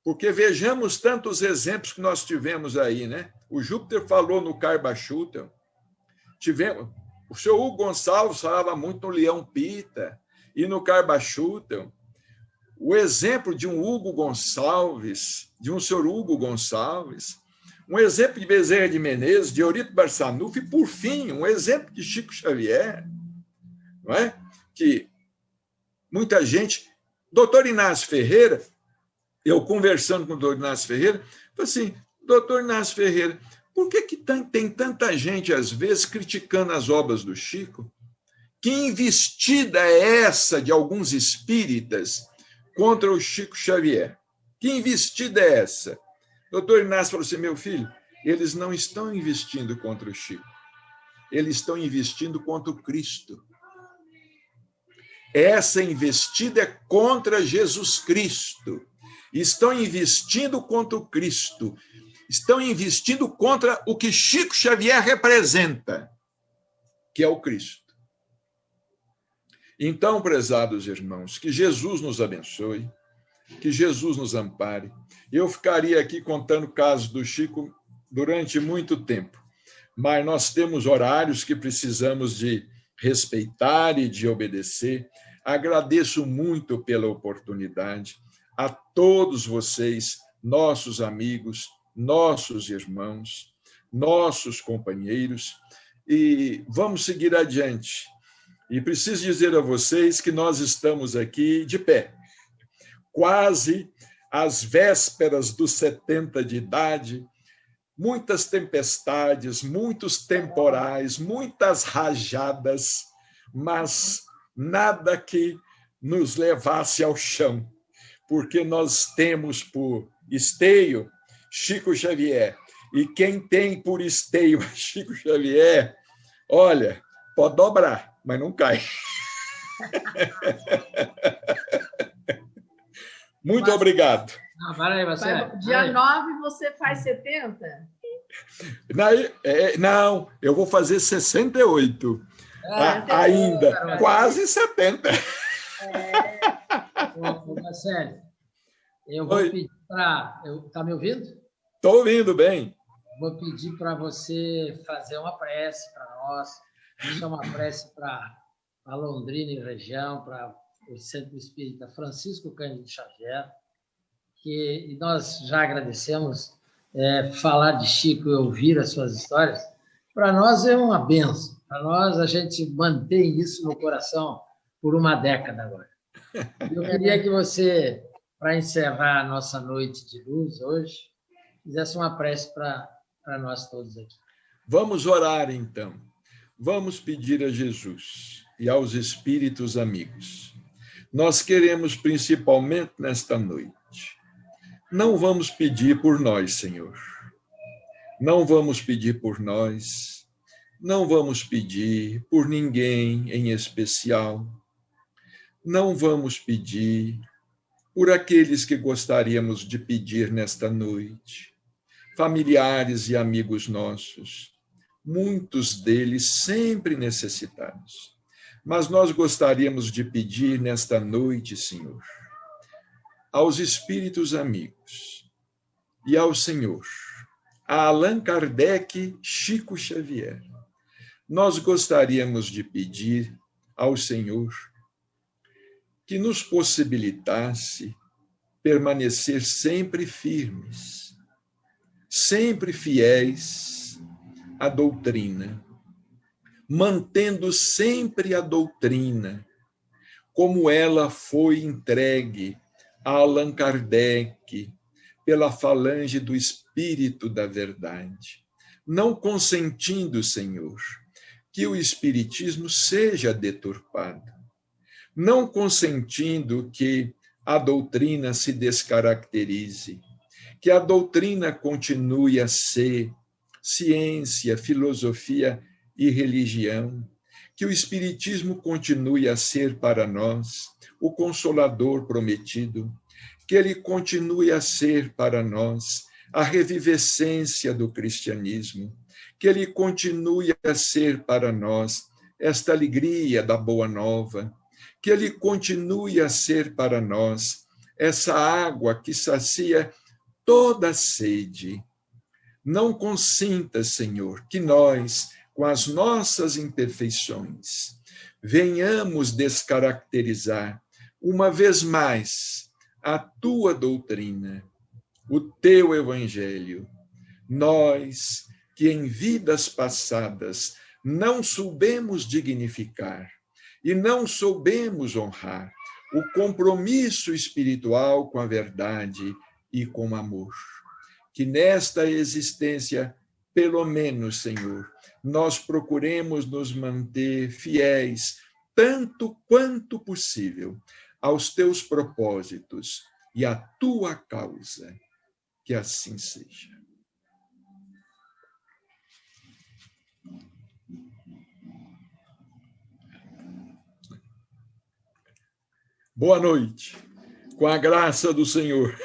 Porque vejamos tantos exemplos que nós tivemos aí, né? O Júpiter falou no Carbachuta, o senhor Hugo Gonçalves falava muito no Leão Pita e no Carbachuta. O exemplo de um Hugo Gonçalves, de um senhor Hugo Gonçalves, um exemplo de Bezerra de Menezes, de Eurito Barçanufo, e, por fim, um exemplo de Chico Xavier, não é? Que muita gente... Doutor Inácio Ferreira, eu conversando com o doutor Inácio Ferreira, falei assim, doutor Inácio Ferreira, por que tem tanta gente, às vezes, criticando as obras do Chico? Que investida é essa de alguns espíritas contra o Chico Xavier? Que investida é essa? Doutor Inácio falou assim, meu filho, eles não estão investindo contra o Chico, eles estão investindo contra o Cristo. Essa investida é contra Jesus Cristo. Estão investindo contra o Cristo. Estão investindo contra o que Chico Xavier representa, que é o Cristo. Então, prezados irmãos, que Jesus nos abençoe, que Jesus nos ampare. Eu ficaria aqui contando casos do Chico durante muito tempo, mas nós temos horários que precisamos de respeitar e de obedecer. Agradeço muito pela oportunidade a todos vocês, nossos amigos, nossos irmãos, nossos companheiros, e vamos seguir adiante. E preciso dizer a vocês que nós estamos aqui de pé, quase às vésperas dos 70 de idade, muitas tempestades, muitos temporais, muitas rajadas, mas nada que nos levasse ao chão, porque nós temos por esteio Chico Xavier, e quem tem por esteio Chico Xavier, olha, pode dobrar, mas não cai. Muito obrigado. Dia 9 você faz 70? Não, eu vou fazer 68. Ainda, quase 70. Marcelo, eu vou pedir para... Está me ouvindo? Estou ouvindo bem. Vou pedir para você fazer uma prece para nós. Isso é uma prece para Londrina e região, para o Centro Espírita Francisco Cândido Xavier, que nós já agradecemos. Falar de Chico e ouvir as suas histórias, para nós é uma benção. Para nós, a gente mantém isso no coração por uma década agora. Eu queria que você, para encerrar a nossa noite de luz hoje, fizesse uma prece para nós todos aqui. Vamos orar, então. Vamos pedir a Jesus e aos espíritos amigos. Nós queremos, principalmente nesta noite, não vamos pedir por nós, Senhor. Não vamos pedir por nós. Não vamos pedir por ninguém em especial. Não vamos pedir por aqueles que gostaríamos de pedir nesta noite. Familiares e amigos nossos, muitos deles sempre necessitados. Mas nós gostaríamos de pedir nesta noite, Senhor, aos espíritos amigos e ao Senhor, a Allan Kardec, Chico Xavier. Nós gostaríamos de pedir ao Senhor que nos possibilitasse permanecer sempre firmes, sempre fiéis à doutrina, mantendo sempre a doutrina como ela foi entregue a Allan Kardec, pela falange do Espírito da Verdade, não consentindo, Senhor, que o Espiritismo seja deturpado, não consentindo que a doutrina se descaracterize, que a doutrina continue a ser ciência, filosofia e religião, que o Espiritismo continue a ser para nós o Consolador prometido, que ele continue a ser para nós a revivescência do cristianismo, que ele continue a ser para nós esta alegria da boa nova, que ele continue a ser para nós essa água que sacia toda a sede. Não consinta, Senhor, que nós, com as nossas imperfeições, venhamos descaracterizar uma vez mais a tua doutrina, o teu evangelho. Nós que em vidas passadas não soubemos dignificar e não soubemos honrar o compromisso espiritual com a verdade e com o amor. Que nesta existência, pelo menos, Senhor, nós procuremos nos manter fiéis, tanto quanto possível, aos teus propósitos e à tua causa. Que assim seja. Boa noite, com a graça do Senhor.